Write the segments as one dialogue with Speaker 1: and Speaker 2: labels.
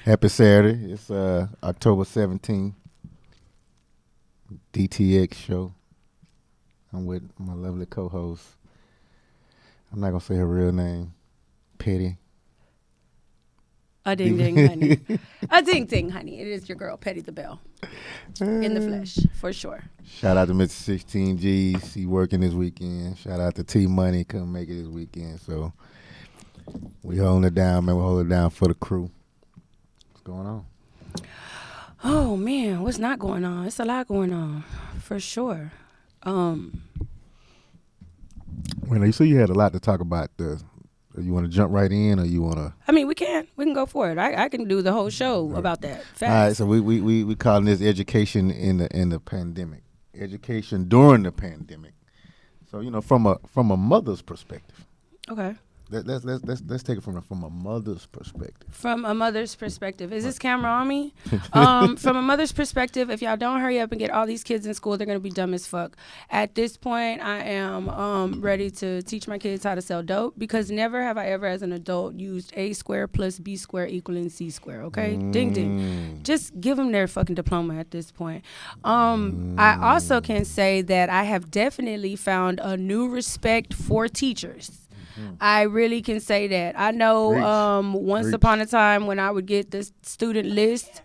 Speaker 1: Happy Saturday. It's October 17th, DTX show. I'm with my lovely co-host. I'm not gonna say her real name. Petty.
Speaker 2: A ding ding, honey. A ding ding, honey. It is your girl, Petty the Bell, in the flesh, for sure.
Speaker 1: Shout out to Mr. 16 G's. He working this weekend. Shout out to T Money. Couldn't make it this weekend. So we holding it down, man. We holding it down for the crew. What's going on?
Speaker 2: Oh man, what's not going on? It's a lot going on, for sure.
Speaker 1: Well, you see, you had a lot to talk about. You want to jump right in, or you want to?
Speaker 2: I mean, we can go for it. I can do the whole show about that. Facts.
Speaker 1: All right, so we calling this education in the pandemic, education during the pandemic. So from a mother's perspective.
Speaker 2: Okay.
Speaker 1: Let's take it from a mother's perspective.
Speaker 2: From a mother's perspective. Is this camera on me? From a mother's perspective, if y'all don't hurry up and get all these kids in school, they're going to be dumb as fuck. At this point, I am ready to teach my kids how to sell dope, because never have I ever as an adult used A squared plus B squared equaling C squared, okay? Ding, ding. Just give them their fucking diploma at this point. I also can say that I have definitely found a new respect for teachers. I really can say that. I know once upon a time when I would get the student list.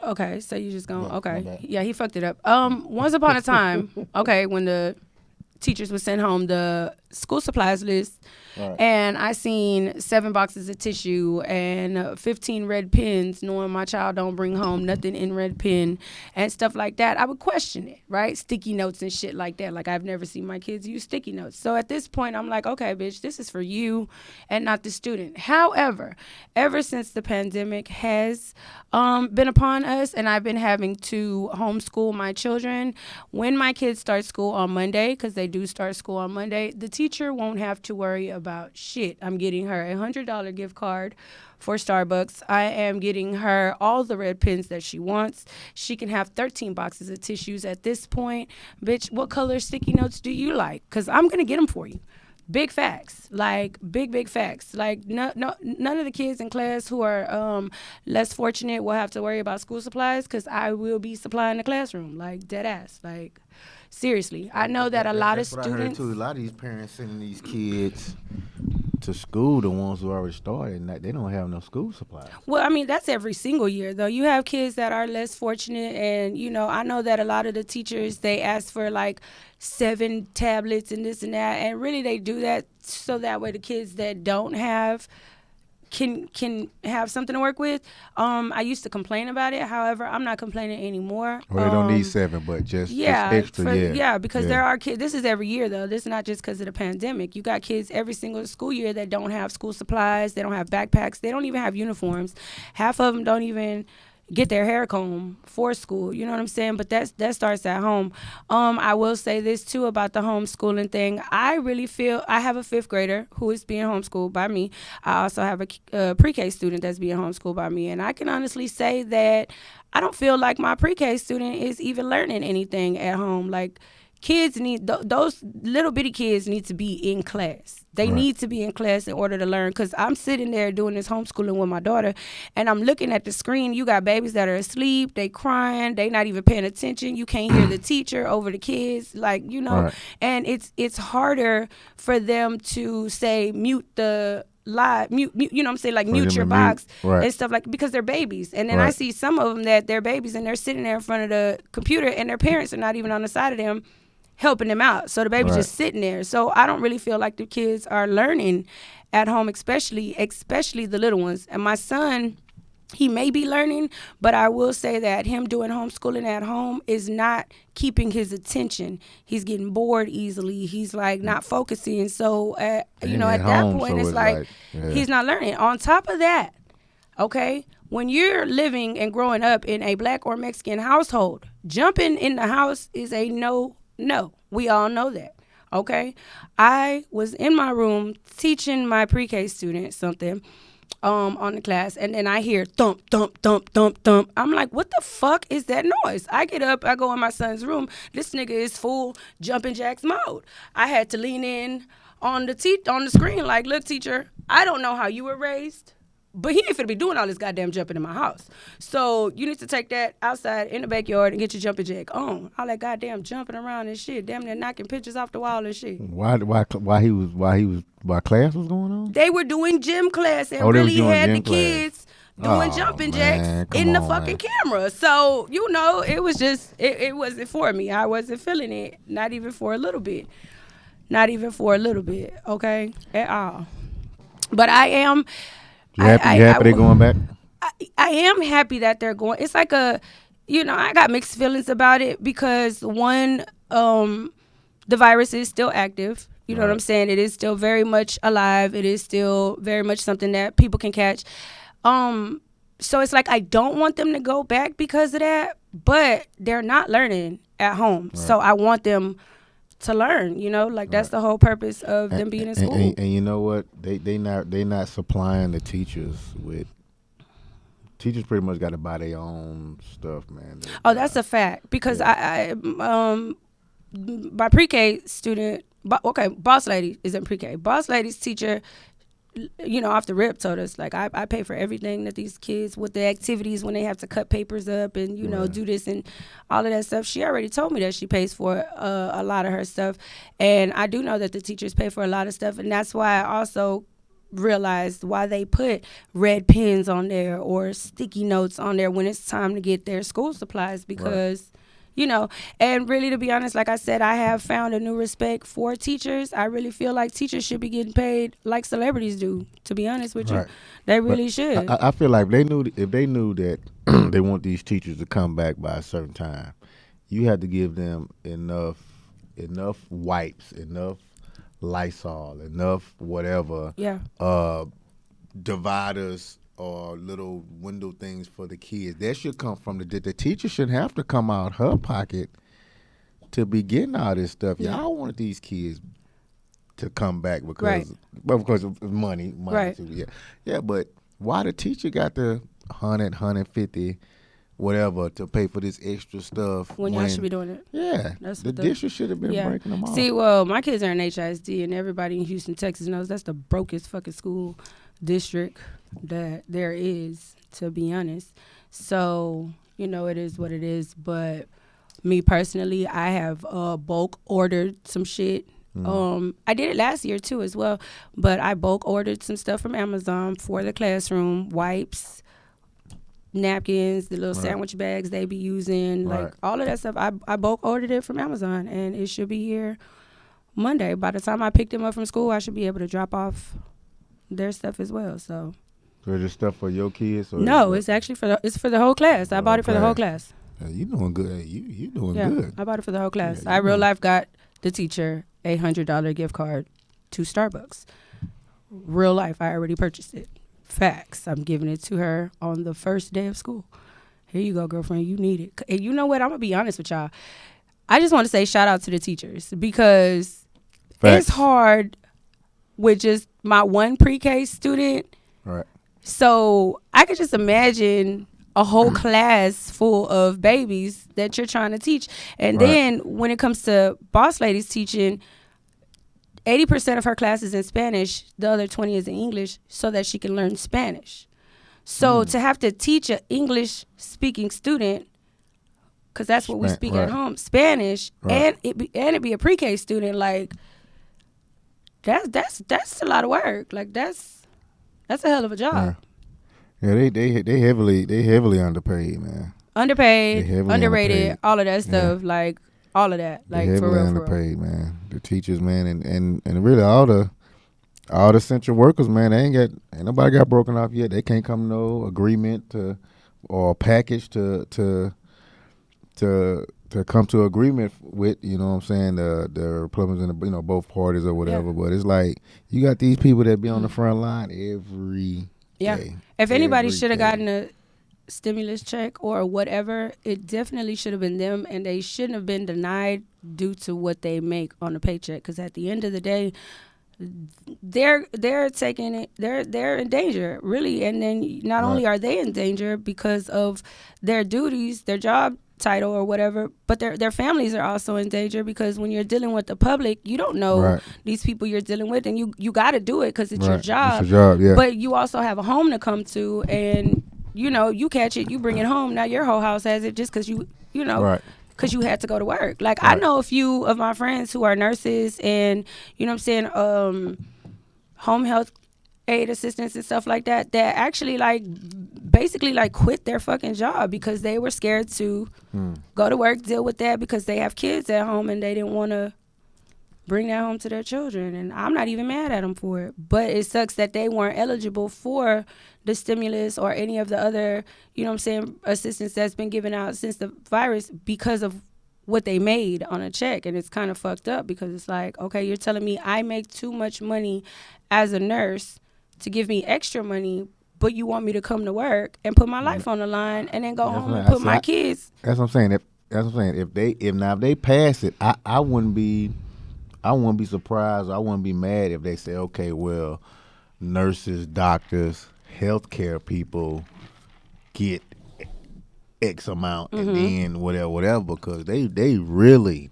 Speaker 2: Okay, so you just going, okay. Yeah, he fucked it up. Once upon a time, okay, when the teachers would send home the school supplies list, right, and I seen 7 boxes of tissue and 15 red pens, knowing my child don't bring home nothing in red pen and stuff like that, I would question it, right? Sticky notes and shit like that. Like, I've never seen my kids use sticky notes. So at this point, I'm like, okay, bitch, this is for you and not the student. However, ever since the pandemic has been upon us and I've been having to homeschool my children, when my kids start school on Monday, because they do start school on Monday, the teacher won't have to worry about shit. I'm getting her a $100 gift card for Starbucks. I am getting her all the red pens that she wants. She can have 13 boxes of tissues at this point. Bitch, what color sticky notes do you like? Because I'm going to get them for you. Big facts, like big facts. Like none of the kids in class who are less fortunate will have to worry about school supplies, because I will be supplying the classroom, like dead ass. Like, seriously, I know that a lot of students. What I heard too,
Speaker 1: a lot of these parents sending these kids to school, the ones who already started, and they don't have no school supplies.
Speaker 2: Well, I mean, that's every single year, though. You have kids that are less fortunate, and, I know that a lot of the teachers, they ask for, like, 7 tablets and this and that, and really they do that so that way the kids that don't have can have something to work with. I used to complain about it. However, I'm not complaining anymore.
Speaker 1: Well, they don't need 7, but just extra.
Speaker 2: Yeah, because there are kids. This is every year, though. This is not just because of the pandemic. You got kids every single school year that don't have school supplies. They don't have backpacks. They don't even have uniforms. Half of them don't even get their hair combed for school. You know what I'm saying? But that starts at home. I will say this too about the homeschooling thing. I really feel I have a 5th grader who is being homeschooled by me. I also have a pre-K student that's being homeschooled by me, and I can honestly say that I don't feel like my pre-K student is even learning anything at home. Like, kids need those little bitty kids need to be in class. They need to be in class in order to learn, because I'm sitting there doing this homeschooling with my daughter, and I'm looking at the screen. You got babies that are asleep, they crying, they not even paying attention. You can't hear the teacher over the kids, like, and it's harder for them to say mute the live, mute, you know what I'm saying, like mute your box and stuff, like, because they're babies. And then I see some of them that they're babies and they're sitting there in front of the computer and their parents are not even on the side of them helping them out. So the baby's just sitting there. So I don't really feel like the kids are learning at home, especially the little ones. And my son, he may be learning, but I will say that him doing homeschooling at home is not keeping his attention. He's getting bored easily. He's like not focusing. So, at that point, it's like he's not learning. On top of that, okay, when you're living and growing up in a Black or Mexican household, jumping in the house is a no. We all know that. Okay, I was in my room teaching my pre-K student something on the class, and then I hear thump, thump, thump, thump, thump. I'm like, what the fuck is that noise? I get up, I go in my son's room. This nigga is full jumping jacks mode. I had to lean in on the screen like, look, teacher, I don't know how you were raised, But he ain't finna be doing all this goddamn jumping in my house. So you need to take that outside in the backyard and get your jumping jack on. All that goddamn jumping around and shit, damn near knocking pictures off the wall and shit.
Speaker 1: Why class was going on?
Speaker 2: They were doing gym class and
Speaker 1: Oh, they was
Speaker 2: really
Speaker 1: doing
Speaker 2: had the
Speaker 1: gym class.
Speaker 2: kids doing
Speaker 1: Oh,
Speaker 2: jumping
Speaker 1: man,
Speaker 2: jacks
Speaker 1: come
Speaker 2: in the
Speaker 1: on,
Speaker 2: fucking
Speaker 1: man.
Speaker 2: camera. So, you know, it was just, it wasn't for me. I wasn't feeling it, not even for a little bit. Not even for a little bit, okay? At all. But I am...
Speaker 1: You happy they going back?
Speaker 2: I am happy that they're going. It's like a, you know, I got mixed feelings about it because one, the virus is still active. You know what I'm saying? It is still very much alive. It is still very much something that people can catch. So it's like I don't want them to go back because of that, but they're not learning at home. Right. So I want them to learn, you know, like that's the whole purpose of them being in school.
Speaker 1: And you know what? They not supplying the teachers with. Teachers pretty much got to buy their own stuff, man.
Speaker 2: That's a fact because I my pre-K student, boss lady is in pre-K. Boss lady's teacher, you know, off the rip told us, like, I pay for everything that these kids, with the activities when they have to cut papers up and, you know, do this and all of that stuff. She already told me that she pays for a lot of her stuff. And I do know that the teachers pay for a lot of stuff. And that's why I also realized why they put red pens on there or sticky notes on there when it's time to get their school supplies because... You know, and really, to be honest, like I said, I have found a new respect for teachers. I really feel like teachers should be getting paid like celebrities do, to be honest with you. They really should.
Speaker 1: I feel like if they knew that they want these teachers to come back by a certain time, you had to give them enough wipes, enough Lysol, enough whatever, dividers, or little window things for the kids. That should come from the teacher shouldn't have to come out her pocket to be getting all this stuff. Y'all wanted these kids to come back because of money too. Yeah, but why the teacher got the 100, 150 whatever to pay for this extra stuff
Speaker 2: when y'all should be doing it?
Speaker 1: Yeah, the district should have been breaking them off.
Speaker 2: See, well, my kids are in HISD, and everybody in Houston, Texas knows that's the brokest fucking school district that there is, to be honest. So, you know, it is what it is. But me personally, I have bulk ordered some shit. I did it last year too as well, but I bulk ordered some stuff from Amazon for the classroom: wipes, napkins, the little sandwich bags they be using, like all of that stuff. I bulk ordered it from Amazon, and it should be here Monday. By the time I pick them up from school, I should be able to drop off their stuff as well. So
Speaker 1: is stuff for your kids? Or
Speaker 2: no, it's actually for the whole class. I bought it for the whole class.
Speaker 1: You doing good? You doing good?
Speaker 2: I bought it for the whole class. I real life got the teacher a $100 gift card to Starbucks. Real life, I already purchased it. Facts. I'm giving it to her on the first day of school. Here you go, girlfriend. You need it. And you know what? I'm gonna be honest with y'all. I just want to say shout out to the teachers because it's hard with just my one pre-K student.
Speaker 1: Right.
Speaker 2: So I could just imagine a whole class full of babies that you're trying to teach. And then when it comes to boss ladies teaching, 80% of her class is in Spanish. The other 20 is in English so that she can learn Spanish. So to have to teach an English-speaking student, because that's what we speak at home, Spanish, and it be a pre-K student, like, that's a lot of work. Like, that's a hell of a job.
Speaker 1: Yeah, they heavily underpaid, man.
Speaker 2: Underpaid, underrated, all of that stuff, like all of that, like
Speaker 1: they
Speaker 2: for real,
Speaker 1: underpaid, man. The teachers, man, and really all the essential workers, man. Ain't nobody got broken off yet. They can't come to no agreement or package to come to agreement with, you know what I'm saying, the Republicans and the, both parties or whatever. Yeah. But it's like you got these people that be on the front line every day.
Speaker 2: If anybody should have gotten a stimulus check or whatever, it definitely should have been them, and they shouldn't have been denied due to what they make on the paycheck. Because at the end of the day, they're taking it, they're in danger, really. And then not
Speaker 1: Right.
Speaker 2: only are they in danger because of their duties, their job title or whatever, but their families are also in danger, because when you're dealing with the public, you don't know
Speaker 1: Right.
Speaker 2: these people you're dealing with, and you got to do it because it's your
Speaker 1: Right. It's your
Speaker 2: job.
Speaker 1: job. Yeah.
Speaker 2: But you also have a home to come to, and you catch it, you bring it home. Now your whole house has it just because you know
Speaker 1: Right.
Speaker 2: because you had to go to work. Like, I
Speaker 1: Right.
Speaker 2: know a few of my friends who are nurses and, you know what I'm saying, home health aid assistants and stuff like that, that actually, like, basically, like, quit their fucking job because they were scared to go to work, deal with that, because they have kids at home and they didn't want to bring that home to their children. And I'm not even mad at them for it. But it sucks that they weren't eligible for the stimulus or any of the other, you know what I'm saying, assistance that's been given out since the virus because of what they made on a check. And it's kind of fucked up because it's like, okay, you're telling me I make too much money as a nurse to give me extra money, but you want me to come to work and put my life on the line and then go
Speaker 1: That's
Speaker 2: home
Speaker 1: what
Speaker 2: and
Speaker 1: I
Speaker 2: put
Speaker 1: see.
Speaker 2: my kids.
Speaker 1: That's what I'm saying. That's what I'm saying. If they pass it, I wouldn't be. I wouldn't be surprised. I wouldn't be mad if they say, okay, well, nurses, doctors, healthcare people get X amount and then whatever, because they really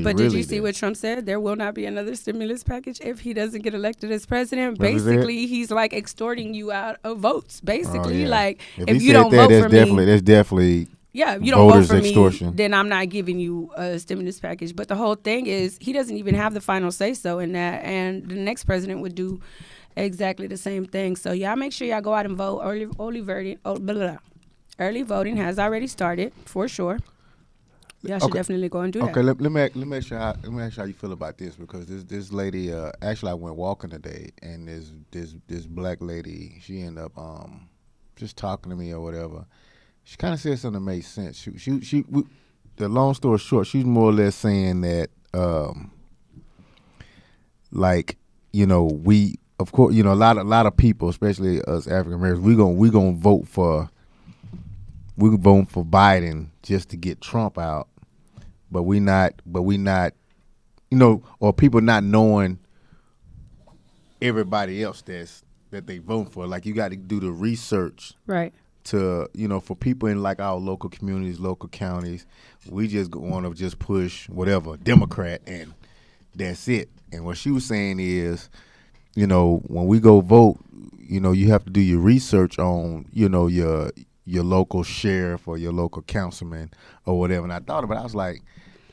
Speaker 2: But did you see
Speaker 1: did.
Speaker 2: what Trump said? There will not be another stimulus package if he doesn't get elected as president.
Speaker 1: What was that?
Speaker 2: Basically, he's like extorting you out of votes. Basically,
Speaker 1: yeah.
Speaker 2: like,
Speaker 1: If
Speaker 2: if
Speaker 1: he
Speaker 2: you
Speaker 1: said
Speaker 2: don't
Speaker 1: that,
Speaker 2: vote for me,
Speaker 1: that's definitely
Speaker 2: yeah, if you don't vote
Speaker 1: voters
Speaker 2: for
Speaker 1: extortion.
Speaker 2: me, then I'm not giving you a stimulus package. But the whole thing is, he doesn't even have the final say so in that, and the next president would do exactly the same thing. So y'all make sure y'all go out and vote. Early voting has already started for sure. Y'all should
Speaker 1: Okay.
Speaker 2: definitely go and do
Speaker 1: Okay,
Speaker 2: that.
Speaker 1: let me ask you how you feel about this, because this lady, actually I went walking today, and this black lady, she ended up just talking to me or whatever. She kind of said something that made sense. The long story short, she's more or less saying that like, we, of course, a lot of people, especially us African Americans, we gonna vote for Biden just to get Trump out, but we not, or people not knowing everybody else that they vote for. Like, you got to do the research
Speaker 2: Right.
Speaker 1: to, for people in like our local communities, local counties. We just want to just push whatever Democrat, and that's it. And what she was saying is, when we go vote, you have to do your research on, your local sheriff or your local councilman or whatever. And I thought about it. I was like,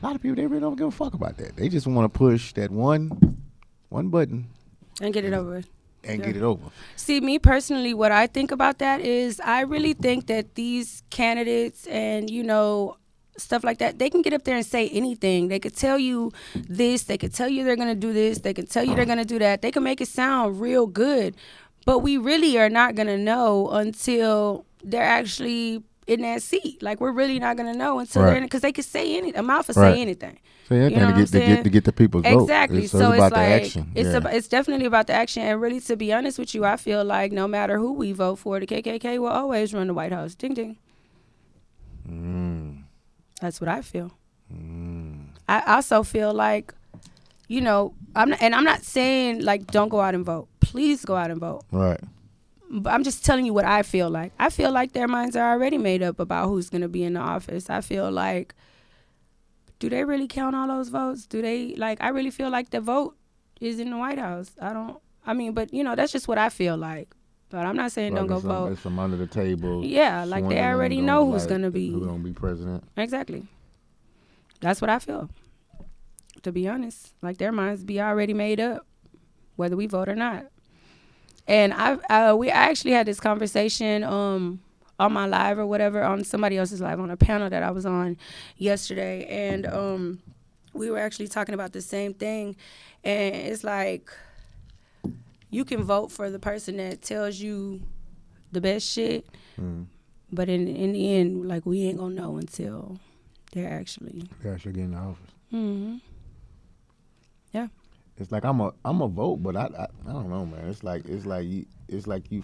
Speaker 1: a lot of people, they really don't give a fuck about that. They just want to push that one button
Speaker 2: And get it over with.
Speaker 1: and
Speaker 2: Yeah.
Speaker 1: get it over.
Speaker 2: See, me personally, what I think about that is I really think that these candidates and, stuff like that, they can get up there and say anything. They could tell you this. They could tell you they're going to do this. They could tell you they're going to do that. They can make it sound real good. But we really are not going to know until they're actually in that seat. Like, we're really not going to know until
Speaker 1: Right.
Speaker 2: they're in it, because they could say anything. A mouth will
Speaker 1: Right.
Speaker 2: say anything.
Speaker 1: So anything
Speaker 2: You know what I'm
Speaker 1: to
Speaker 2: saying?
Speaker 1: get the people's vote.
Speaker 2: Exactly.
Speaker 1: So
Speaker 2: So
Speaker 1: it's
Speaker 2: it's
Speaker 1: about the
Speaker 2: like
Speaker 1: action.
Speaker 2: it's
Speaker 1: Yeah.
Speaker 2: it's definitely about the action. And really, to be honest with you, I feel like no matter who we vote for, the KKK will always run the White House. Ding ding. That's what I feel. I also feel like, I'm not saying like don't go out and vote. Please go out and vote.
Speaker 1: Right.
Speaker 2: But I'm just telling you what I feel like. I feel like their minds are already made up about who's going to be in the office. I feel like, do they really count all those votes? Do they, like, I really feel like the vote is in the White House. But that's just what I feel like. But I'm not saying don't go vote.
Speaker 1: It's from under the table.
Speaker 2: Yeah, like they
Speaker 1: swindling,
Speaker 2: already
Speaker 1: going
Speaker 2: know who's
Speaker 1: like,
Speaker 2: going to be.
Speaker 1: who's gonna be president.
Speaker 2: Exactly. That's what I feel. To be honest, like their minds be already made up, whether we vote or not. And I actually had this conversation on my live or whatever, on somebody else's live, on a panel that I was on yesterday, and we were actually talking about the same thing. And it's like, you can vote for the person that tells you the best shit, but in the end, like, we ain't gonna know until they're actually
Speaker 1: Get in the office.
Speaker 2: Yeah.
Speaker 1: It's like I'm a vote, but I don't know, man. It's like you.
Speaker 2: It's
Speaker 1: you
Speaker 2: like a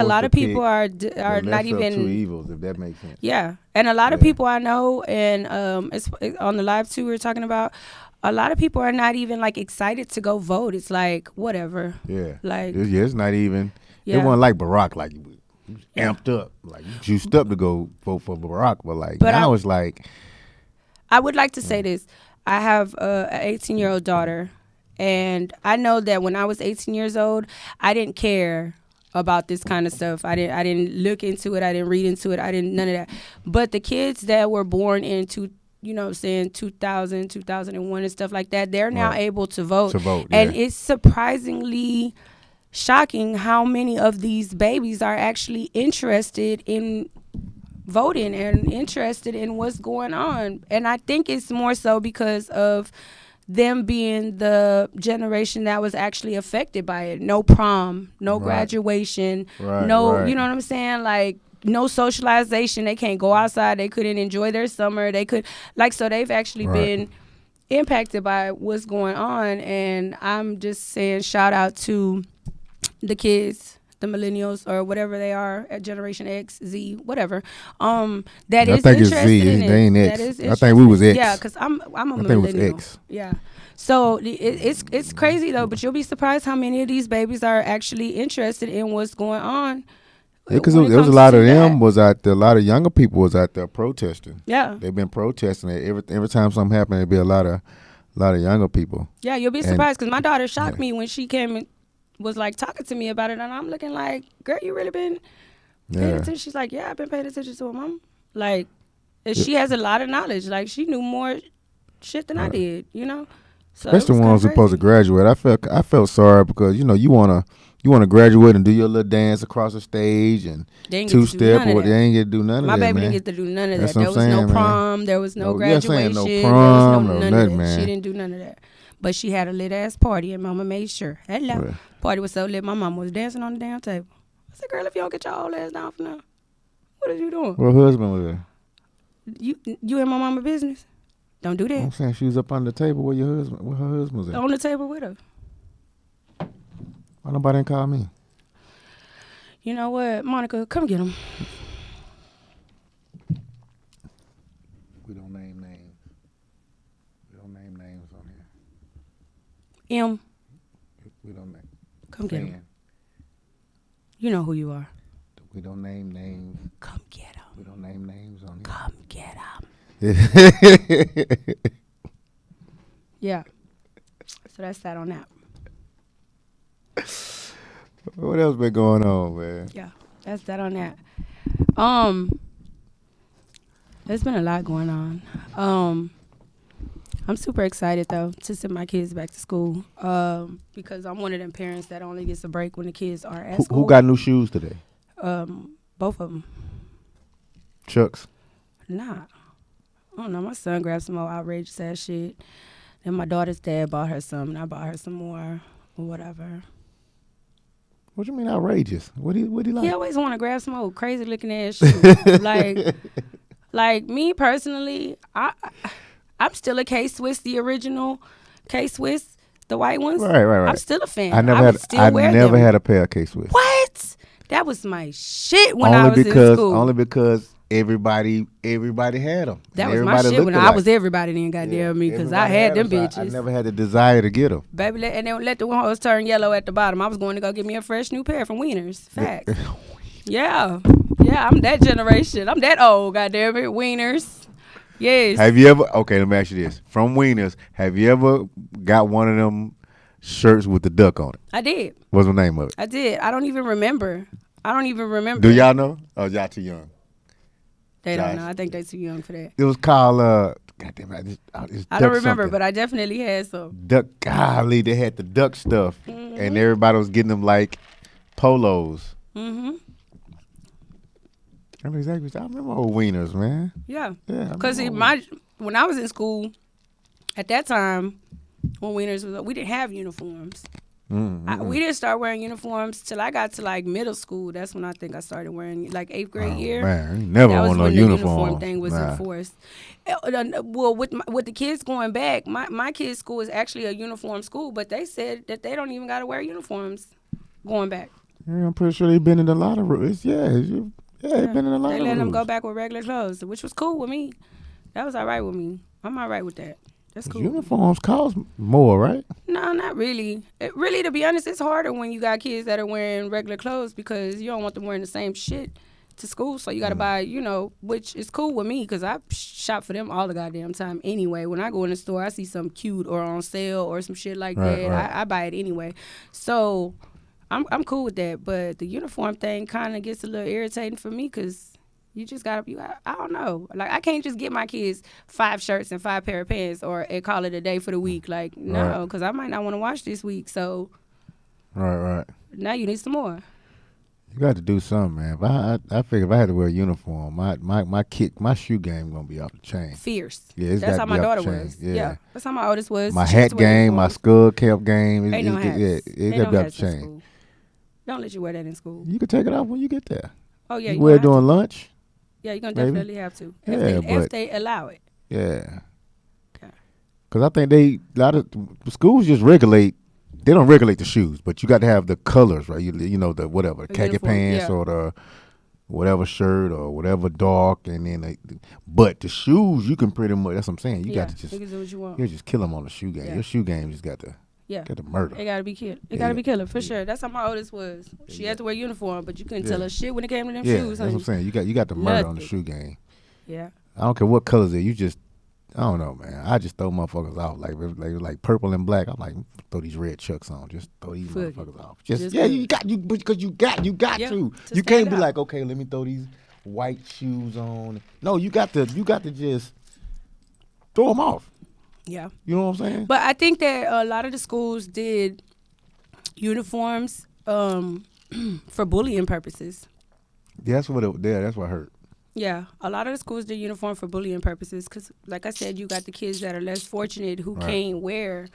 Speaker 1: forced
Speaker 2: lot
Speaker 1: to
Speaker 2: of people
Speaker 1: pick
Speaker 2: are
Speaker 1: the
Speaker 2: not
Speaker 1: lesser of
Speaker 2: even
Speaker 1: two evils, if that makes sense.
Speaker 2: Yeah, and a lot of
Speaker 1: Yeah.
Speaker 2: people I know, and it's on the live too, we were talking about, a lot of people are not even like excited to go vote. It's like whatever.
Speaker 1: Yeah.
Speaker 2: Like
Speaker 1: It's not even. It
Speaker 2: yeah,
Speaker 1: wasn't like Barack, like you was
Speaker 2: yeah.
Speaker 1: amped up, like you juiced up to go vote for Barack. But like
Speaker 2: But
Speaker 1: now it's like,
Speaker 2: I would like to say this. I have an 18-year-old daughter, and I know that when I was 18 years old, I didn't care about this kind of stuff. I didn't look into it. I didn't read into it. I didn't none of that. But the kids that were born into, you know what I'm saying, 2000, 2001 and stuff like that, they're now
Speaker 1: right,
Speaker 2: able to vote.
Speaker 1: to vote.
Speaker 2: And
Speaker 1: Yeah.
Speaker 2: it's surprisingly shocking how many of these babies are actually interested in voting and interested in what's going on. And I think it's more so because of them being the generation that was actually affected by it. No prom, no
Speaker 1: Right.
Speaker 2: graduation,
Speaker 1: Right.
Speaker 2: no,
Speaker 1: Right.
Speaker 2: you know what I'm saying? Like, no socialization. They can't go outside. They couldn't enjoy their summer. They could, like, so they've actually
Speaker 1: Right.
Speaker 2: been impacted by what's going on. And I'm just saying, shout out to the kids, the millennials or whatever they are, at Generation X, Z, whatever. That
Speaker 1: I
Speaker 2: is
Speaker 1: think it's
Speaker 2: interested
Speaker 1: Z.
Speaker 2: in it.
Speaker 1: They ain't
Speaker 2: That
Speaker 1: X.
Speaker 2: is
Speaker 1: I think we was
Speaker 2: interested.
Speaker 1: X.
Speaker 2: Yeah, because I'm a
Speaker 1: I think it was
Speaker 2: millennial.
Speaker 1: X.
Speaker 2: Yeah. So it's crazy though, but you'll be surprised how many of these babies are actually interested in what's going on.
Speaker 1: Yeah, because
Speaker 2: when it
Speaker 1: there was a
Speaker 2: comes
Speaker 1: lot
Speaker 2: to
Speaker 1: of them
Speaker 2: that.
Speaker 1: was out there. A lot of younger people was out there protesting.
Speaker 2: Yeah.
Speaker 1: They've been protesting it every time something happened. There'd be a lot of younger people.
Speaker 2: Yeah, you'll be
Speaker 1: And
Speaker 2: surprised because my daughter shocked
Speaker 1: yeah.
Speaker 2: me when she came and was like talking to me about it, and I'm looking like, girl, you really been paying
Speaker 1: Yeah.
Speaker 2: attention? She's like, yeah, I've been paying attention to her mom. Like, and
Speaker 1: Yeah.
Speaker 2: she has a lot of knowledge. Like, she knew more shit than I
Speaker 1: Right.
Speaker 2: did, you know? So it
Speaker 1: Especially
Speaker 2: was
Speaker 1: the ones
Speaker 2: kinda
Speaker 1: supposed to
Speaker 2: crazy.
Speaker 1: graduate. I felt sorry because you wanna graduate and do your little dance across the stage and
Speaker 2: They didn't get
Speaker 1: two
Speaker 2: to do
Speaker 1: step
Speaker 2: none
Speaker 1: or
Speaker 2: of
Speaker 1: what. They
Speaker 2: that.
Speaker 1: ain't get to do none of
Speaker 2: My
Speaker 1: that,
Speaker 2: baby didn't
Speaker 1: man.
Speaker 2: get to do none of
Speaker 1: That's
Speaker 2: that.
Speaker 1: what
Speaker 2: There
Speaker 1: I'm
Speaker 2: was no
Speaker 1: saying, man.
Speaker 2: prom. There was no
Speaker 1: No, yeah, saying
Speaker 2: graduation.
Speaker 1: no
Speaker 2: There was no
Speaker 1: prom, no
Speaker 2: none of
Speaker 1: nothing,
Speaker 2: that. She
Speaker 1: man.
Speaker 2: didn't do none of that. But she had a lit ass party, and Mama made sure. Hello.
Speaker 1: Yeah.
Speaker 2: Party was so lit, my mom was dancing on the damn table. I said, girl, if you don't get your old ass down for now, what are you doing?
Speaker 1: What husband was there?
Speaker 2: You in my mama business? Don't do that.
Speaker 1: I'm saying she was up on the table where her husband was at.
Speaker 2: On the table with her.
Speaker 1: Why nobody didn't call me?
Speaker 2: You know what, Monica, come get him.
Speaker 1: We don't name names. We don't name names on here.
Speaker 2: M,
Speaker 1: We don't name.
Speaker 2: come get him.
Speaker 1: Saying,
Speaker 2: You know who you are.
Speaker 1: we don't name names.
Speaker 2: Come get him.
Speaker 1: We don't name names on
Speaker 2: Come get him.
Speaker 1: here.
Speaker 2: Yeah. So that's that on that.
Speaker 1: What else been going on, man?
Speaker 2: Yeah, that's that on that. There's been a lot going on. I'm super excited though to send my kids back to school. Because I'm one of them parents that only gets a break when the kids are at school.
Speaker 1: Who got new shoes today?
Speaker 2: Both of them.
Speaker 1: Chucks.
Speaker 2: Nah. I don't know. My son grabbed some more outrageous ass shit. Then my daughter's dad bought her some, and I bought her some more, or whatever.
Speaker 1: What you mean outrageous? What he like?
Speaker 2: He always want to grab some old crazy looking ass shit. like me personally, I'm still a K-Swiss, the original K-Swiss, the white ones.
Speaker 1: Right.
Speaker 2: I'm still a fan.
Speaker 1: I never
Speaker 2: would still
Speaker 1: had. I
Speaker 2: wear
Speaker 1: never
Speaker 2: them.
Speaker 1: had a pair of K-Swiss.
Speaker 2: What? That was my shit when I was in school.
Speaker 1: Only because everybody had them.
Speaker 2: That was my shit when I was everybody then, goddamn me, because I had them bitches.
Speaker 1: I never had the desire to get them.
Speaker 2: Baby, and then let the hoes turn yellow at the bottom. I was going to go get me a fresh new pair from Wieners. Facts. Yeah, I'm that generation. I'm that old, goddamn it. Wieners. Yes.
Speaker 1: Have you ever? Okay, let me ask you this: from Wieners, have you ever got one of them shirts with the duck on it?
Speaker 2: I did.
Speaker 1: What's the name of it?
Speaker 2: I did. I don't even remember.
Speaker 1: Do y'all know? Oh, y'all too young.
Speaker 2: They don't
Speaker 1: Josh.
Speaker 2: know. I think they too young for that.
Speaker 1: It was called. Goddamn, it's
Speaker 2: I don't
Speaker 1: duck
Speaker 2: remember,
Speaker 1: something.
Speaker 2: but I definitely had some.
Speaker 1: Duck. Golly, they had the duck stuff, and everybody was getting them like polos.
Speaker 2: Mm-hmm.
Speaker 1: I know exactly. I remember old Wieners, man.
Speaker 2: Yeah.
Speaker 1: Yeah.
Speaker 2: Because when I was in school, at that time, when Wieners was, we didn't have uniforms. We didn't start wearing uniforms till I got to like middle school. That's when I think I started wearing like 8th grade year.
Speaker 1: Man, you never
Speaker 2: That was
Speaker 1: wore no
Speaker 2: when the
Speaker 1: uniform.
Speaker 2: uniform thing was enforced. Well, with the kids going back, my kids' school is actually a uniform school, but they said that they don't even got to wear uniforms going back.
Speaker 1: Yeah, I'm pretty sure they've been in a lot of rules. They've been in a lot
Speaker 2: They
Speaker 1: of
Speaker 2: let them go
Speaker 1: rules.
Speaker 2: back with regular clothes, which was cool with me. That was all right with me. I'm all right with that. That's cool.
Speaker 1: Uniforms cost more, right?
Speaker 2: No, not really. Really, to be honest, it's harder when you got kids that are wearing regular clothes because you don't want them wearing the same shit to school. So you got to buy, which is cool with me because I shop for them all the goddamn time anyway. When I go in the store, I see something cute or on sale or some shit like
Speaker 1: Right,
Speaker 2: that.
Speaker 1: right.
Speaker 2: I buy it anyway. So I'm cool with that. But the uniform thing kind of gets a little irritating for me because you just I don't know. Like, I can't just get my kids 5 shirts and 5 pair of pants and call it a day for the week. Like, no, because I might not want to wash this week. So
Speaker 1: Right.
Speaker 2: now you need some more.
Speaker 1: You got to do something, man. I figure if I had to wear a uniform, my shoe game gonna be off the chain.
Speaker 2: Fierce.
Speaker 1: Yeah, it's
Speaker 2: That's
Speaker 1: got
Speaker 2: how
Speaker 1: to
Speaker 2: my
Speaker 1: be off
Speaker 2: daughter
Speaker 1: the chain.
Speaker 2: was.
Speaker 1: Yeah.
Speaker 2: That's how my oldest was.
Speaker 1: My
Speaker 2: She used
Speaker 1: hat
Speaker 2: to wear
Speaker 1: game, my
Speaker 2: uniforms.
Speaker 1: skull cap game.
Speaker 2: Ain't no hats.
Speaker 1: It
Speaker 2: Ain't
Speaker 1: got to
Speaker 2: no
Speaker 1: be off
Speaker 2: hats
Speaker 1: the
Speaker 2: in
Speaker 1: chain.
Speaker 2: school. Don't let you wear that in school.
Speaker 1: You can take it off when you get there.
Speaker 2: Oh yeah,
Speaker 1: you
Speaker 2: you
Speaker 1: wear it
Speaker 2: gonna have
Speaker 1: during lunch.
Speaker 2: Yeah, you're gonna
Speaker 1: maybe?
Speaker 2: definitely have to
Speaker 1: Yeah,
Speaker 2: if they allow it.
Speaker 1: Yeah.
Speaker 2: Okay.
Speaker 1: Because I think a lot of schools just regulate. They don't regulate the shoes, but you got to have the colors, right? You know the whatever
Speaker 2: A
Speaker 1: khaki
Speaker 2: uniform,
Speaker 1: pants
Speaker 2: yeah.
Speaker 1: or the whatever shirt or whatever dark, and then but the shoes you can pretty much. That's what I'm saying. You got to just
Speaker 2: you can do what you want.
Speaker 1: you just kill them on the shoe game.
Speaker 2: Yeah.
Speaker 1: Your shoe game just got to murder.
Speaker 2: It gotta be killer. It
Speaker 1: Yeah,
Speaker 2: gotta
Speaker 1: yeah.
Speaker 2: be killer for sure. That's how my oldest was. She had to wear uniform, but you couldn't tell her shit when it came to them shoes.
Speaker 1: That's what I'm saying. You got the murder on the shoe game.
Speaker 2: Yeah.
Speaker 1: I don't care what colors it. You just I don't know, man. I just throw motherfuckers off like purple and black. I'm like, throw these red chucks on. Just throw these
Speaker 2: Fuck
Speaker 1: motherfuckers off.
Speaker 2: Just
Speaker 1: Because you got
Speaker 2: Yeah,
Speaker 1: to.
Speaker 2: to
Speaker 1: You can't
Speaker 2: stand
Speaker 1: be
Speaker 2: out.
Speaker 1: like, okay, let me throw these white shoes on. No, you got to just throw them off.
Speaker 2: Yeah.
Speaker 1: You know what I'm saying?
Speaker 2: But I think that a lot of the schools did uniforms for bullying purposes.
Speaker 1: That's what I heard.
Speaker 2: Yeah, a lot of the schools did uniform for bullying purposes because, like I said, you got the kids that are less fortunate who can't wear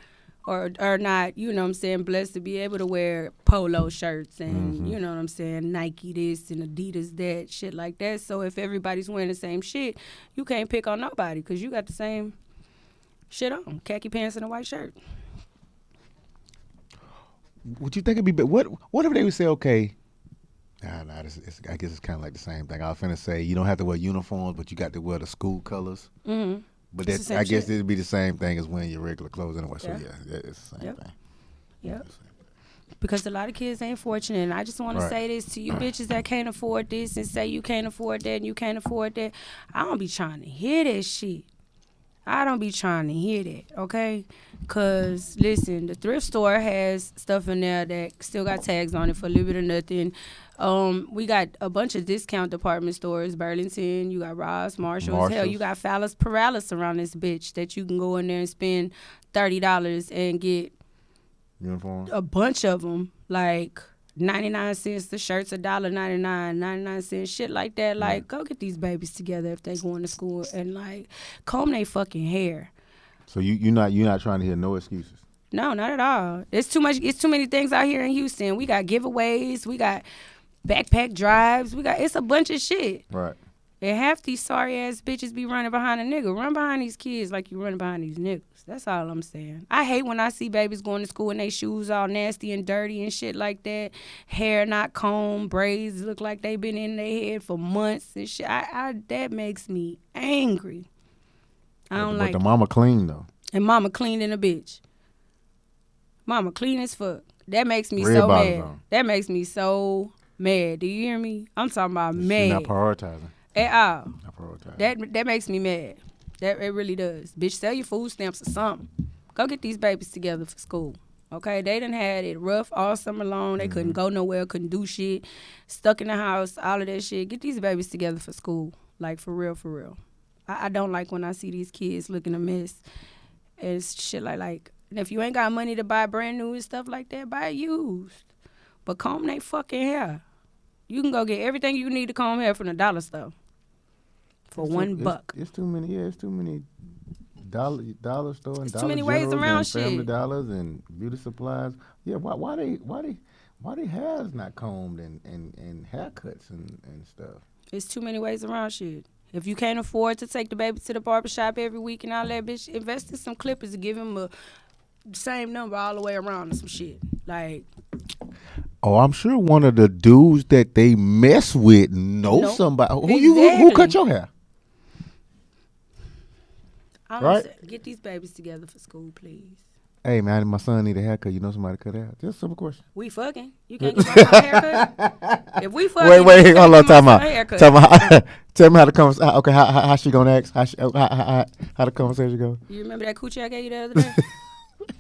Speaker 2: or are not, you know what I'm saying, blessed to be able to wear polo shirts and, you know what I'm saying, Nike this and Adidas that, shit like that. So if everybody's wearing the same shit, you can't pick on nobody because you got the same shit on, khaki pants and a white shirt.
Speaker 1: Would you think it'd be what if they would say, okay, I guess it's kind of like the same thing. I was finna say you don't have to wear uniforms, but you got to wear the school colors.
Speaker 2: Mm-hmm.
Speaker 1: But
Speaker 2: It's the same
Speaker 1: I guess
Speaker 2: shit.
Speaker 1: it'd be the same thing as wearing your regular clothes anyway. So
Speaker 2: Yeah.
Speaker 1: it's the same
Speaker 2: Yep.
Speaker 1: thing.
Speaker 2: Yep. Because a lot of kids ain't fortunate. And I just want to say this to you bitches that can't afford this and say you can't afford that and you can't afford that. I don't be trying to hear that shit. I don't be trying to hear that, okay? Because, listen, the thrift store has stuff in there that still got tags on it for a little bit of nothing. We got a bunch of discount department stores, Burlington, you got Ross, Marshalls. Hell, you got Phallus Paralysis around this bitch that you can go in there and spend $30 and get
Speaker 1: Uniform.
Speaker 2: a bunch of them, like 99 cents. The shirts $1.99, 99 cents, shit like that. Like, go get these babies together if they going to school and like comb their fucking hair.
Speaker 1: So you're not trying to hear no excuses.
Speaker 2: No, not at all. It's too much. It's too many things out here in Houston. We got giveaways. We got backpack drives. It's a bunch of shit.
Speaker 1: Right.
Speaker 2: And half these sorry ass bitches be running behind a nigga. Run behind these kids like you running behind these niggas. That's all I'm saying. I hate when I see babies going to school and they shoes all nasty and dirty and shit like that. Hair not combed, braids look like they been in their head for months and shit. That makes me angry. I don't like
Speaker 1: But the
Speaker 2: it.
Speaker 1: mama clean though.
Speaker 2: And mama clean than a bitch. Mama clean as fuck. That makes me
Speaker 1: Red
Speaker 2: so
Speaker 1: bottoms
Speaker 2: mad.
Speaker 1: on.
Speaker 2: That makes me so mad. Do you hear me? I'm talking about
Speaker 1: She
Speaker 2: mad.
Speaker 1: not prioritizing.
Speaker 2: At all.
Speaker 1: Not prioritizing.
Speaker 2: That makes me mad. That it really does. Bitch, sell your food stamps or something. Go get these babies together for school. Okay? They done had it rough all summer long. They couldn't go nowhere, couldn't do shit. Stuck in the house, all of that shit. Get these babies together for school. Like, for real, for real. I don't like when I see these kids looking a mess. And it's shit like, and if you ain't got money to buy brand new and stuff like that, buy it used. But comb they fucking hair. You can go get everything you need to comb hair from the dollar store. For $1.
Speaker 1: It's too many. Yeah, it's too many. Dollar store and
Speaker 2: It's too
Speaker 1: Dollar
Speaker 2: many ways
Speaker 1: Generals
Speaker 2: around
Speaker 1: and Family
Speaker 2: shit.
Speaker 1: Dollars and beauty supplies. Yeah, why they hairs not combed and haircuts and stuff.
Speaker 2: It's too many ways around shit. If you can't afford to take the baby to the barbershop every week and all that, bitch, invest in some clippers and give him a same number all the way around or some shit. Like,
Speaker 1: Oh, I'm sure one of the dudes that they mess with knows
Speaker 2: Nope.
Speaker 1: somebody. Who cut
Speaker 2: Exactly.
Speaker 1: your hair? Right?
Speaker 2: Get these babies together for school, please.
Speaker 1: Hey, man, my son need a haircut. You know somebody cut hair? Just a simple question.
Speaker 2: We fucking. You can't get my son a haircut? If we fucking,
Speaker 1: Wait,
Speaker 2: you
Speaker 1: hold on,
Speaker 2: can't get
Speaker 1: time
Speaker 2: my
Speaker 1: out.
Speaker 2: son a haircut.
Speaker 1: Time out. Tell me how the conversation. Okay, how she gonna ask? How the conversation go?
Speaker 2: You remember that coochie I gave you the other day?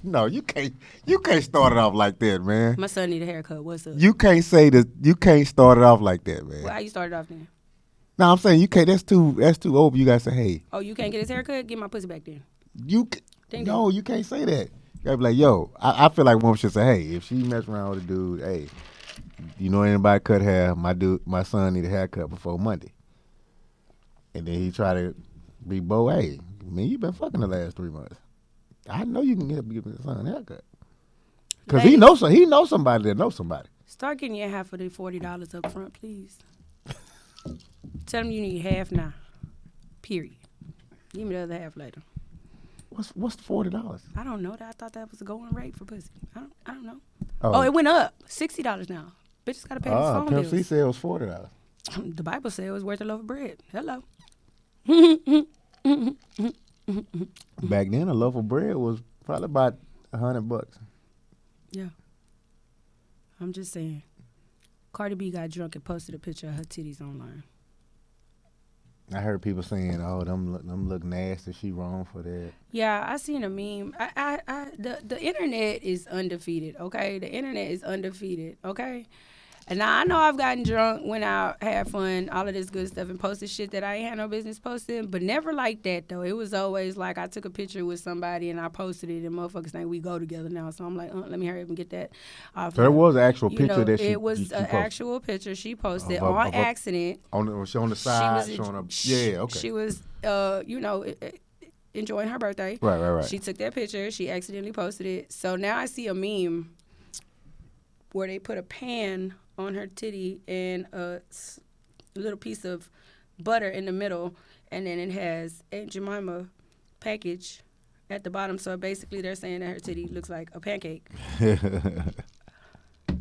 Speaker 1: No, you can't. You can't start it off like that, man.
Speaker 2: My son need a haircut. What's up?
Speaker 1: You can't say that. You can't start it off like that, man.
Speaker 2: Well, how you started off then?
Speaker 1: No, I'm saying you can't. That's too old. You gotta say, hey.
Speaker 2: Oh, you can't get his haircut? Get my pussy back then.
Speaker 1: No, you can't say that. You gotta be like, yo. I feel like woman should say, hey, if she mess around with a dude, hey, you know anybody cut hair? My son need a haircut before Monday. And then he try to be bold. Hey, man, you been fucking the last 3 months. I know you can give his son a haircut. Cause he knows somebody that knows somebody.
Speaker 2: Start getting your half of the $40 up front, please. Tell them you need half now. Period. Give me the other half later.
Speaker 1: What's the $40?
Speaker 2: I don't know that. I thought that was the going rate for pussy. I don't know.
Speaker 1: Oh,
Speaker 2: It went up. $60 now. Bitches gotta pay these phone
Speaker 1: Pimp C
Speaker 2: bills.
Speaker 1: said it was $40.
Speaker 2: The Bible said it was worth a loaf of bread. Hello.
Speaker 1: Back then, a loaf of bread was probably about $100.
Speaker 2: Yeah. I'm just saying. Cardi B got drunk and posted a picture of her titties online.
Speaker 1: I heard people saying, "Oh, them look nasty. She wrong for that."
Speaker 2: Yeah, I seen a meme. The internet is undefeated. Okay, the internet is undefeated. Okay, and now I know I've gotten drunk, went out, had fun, all of this good stuff, and posted shit that I ain't had no business posting. But never like that though. It was always like I took a picture with somebody and I posted it, and motherfuckers think we go together now. So I'm like, let me hurry up and get that off.
Speaker 1: So there was an actual
Speaker 2: You
Speaker 1: picture
Speaker 2: know,
Speaker 1: that she
Speaker 2: it was
Speaker 1: posted.
Speaker 2: an actual picture she posted
Speaker 1: Of
Speaker 2: on accident.
Speaker 1: On the side, showing up. Yeah, okay.
Speaker 2: She was, enjoying her birthday.
Speaker 1: Right.
Speaker 2: She took that picture. She accidentally posted it. So now I see a meme where they put a pan on her titty and a little piece of butter in the middle, and then it has Aunt Jemima package at the bottom. So basically they're saying that her titty looks like a pancake.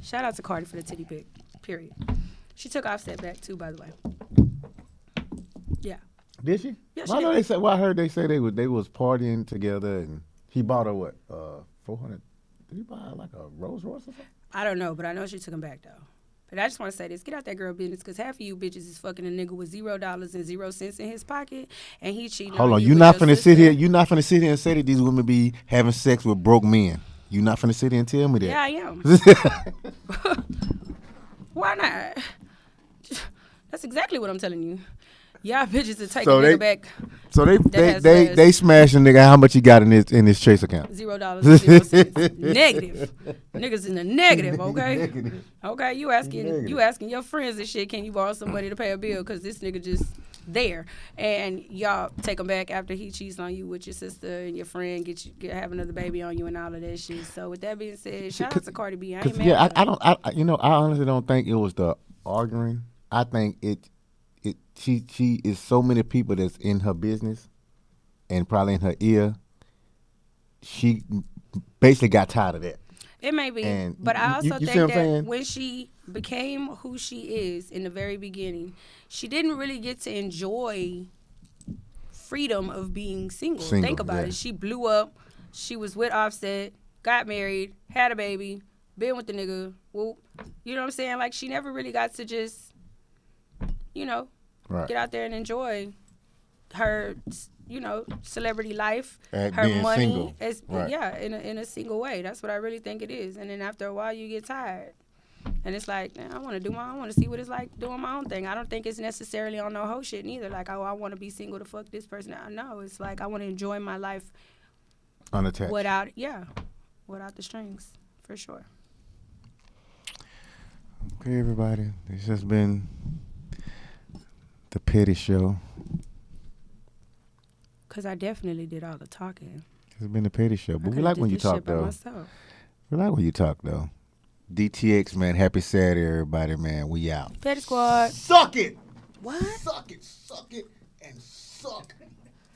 Speaker 2: Shout out to Cardi for the titty pic, period. She took Offset back too, by the way. Yeah.
Speaker 1: Did she?
Speaker 2: Yeah,
Speaker 1: I know they said. Well, I heard they say they was partying together, and he bought her what? 400. Did he buy her like a Rolls Royce or something?
Speaker 2: I don't know, but I know she took him back though. But I just want to say this: get out that girl business, because half of you bitches is fucking a nigga with $0 and 0 cents in his pocket, and he cheating.
Speaker 1: Hold on,
Speaker 2: you
Speaker 1: you
Speaker 2: with
Speaker 1: not
Speaker 2: your
Speaker 1: finna
Speaker 2: sister.
Speaker 1: sit here. You not finna sit here and say that these women be having sex with broke men. You not finna sit here and tell me that.
Speaker 2: Yeah, I am. Why not? That's exactly what I'm telling you. Y'all bitches to take a nigga back.
Speaker 1: So they smash a nigga. How much he got in his Chase account?
Speaker 2: $0, 0 cents. Negative. Niggas in the negative. Okay.
Speaker 1: Negative.
Speaker 2: Okay. You asking your friends and shit. Can you borrow some money to pay a bill? Because this nigga just there, and y'all take him back after he cheats on you with your sister and your friend, have another baby on you and all of that shit. So with that being said, shout out to Cardi B. I ain't mad.
Speaker 1: Yeah, I honestly don't think it was the arguing. I think she is so many people that's in her business and probably in her ear. She basically got tired of that.
Speaker 2: It may be,
Speaker 1: and
Speaker 2: but I also
Speaker 1: you
Speaker 2: think that when she became who she is in the very beginning, she didn't really get to enjoy freedom of being single. Think about it. She blew up. She was with Offset, got married, had a baby, been with the nigga. Whoop. You know what I'm saying? Like, she never really got to just, get out there and enjoy her, celebrity life, her money, in a single way. That's what I really think it is. And then after a while, you get tired, and it's like, I want to see what it's like doing my own thing. I don't think it's necessarily on no whole shit neither. Like, I want to be single to fuck this person. No, it's like I want to enjoy my life
Speaker 1: unattached,
Speaker 2: without the strings, for sure.
Speaker 1: Okay, everybody, this has been the Petty Show.
Speaker 2: Because I definitely did all the talking.
Speaker 1: It's been the Petty Show. But we like when you talk, though. We like when you talk, though. DTX, man. Happy Saturday, everybody, man. We out.
Speaker 2: Petty Squad.
Speaker 1: Suck it.
Speaker 2: What?
Speaker 1: Suck it, and suck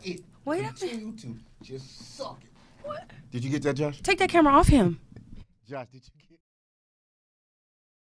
Speaker 1: it.
Speaker 2: Wait
Speaker 1: Continue to just suck it.
Speaker 2: What?
Speaker 1: Did you get that, Josh?
Speaker 2: Take that camera off him.
Speaker 1: Josh, did you get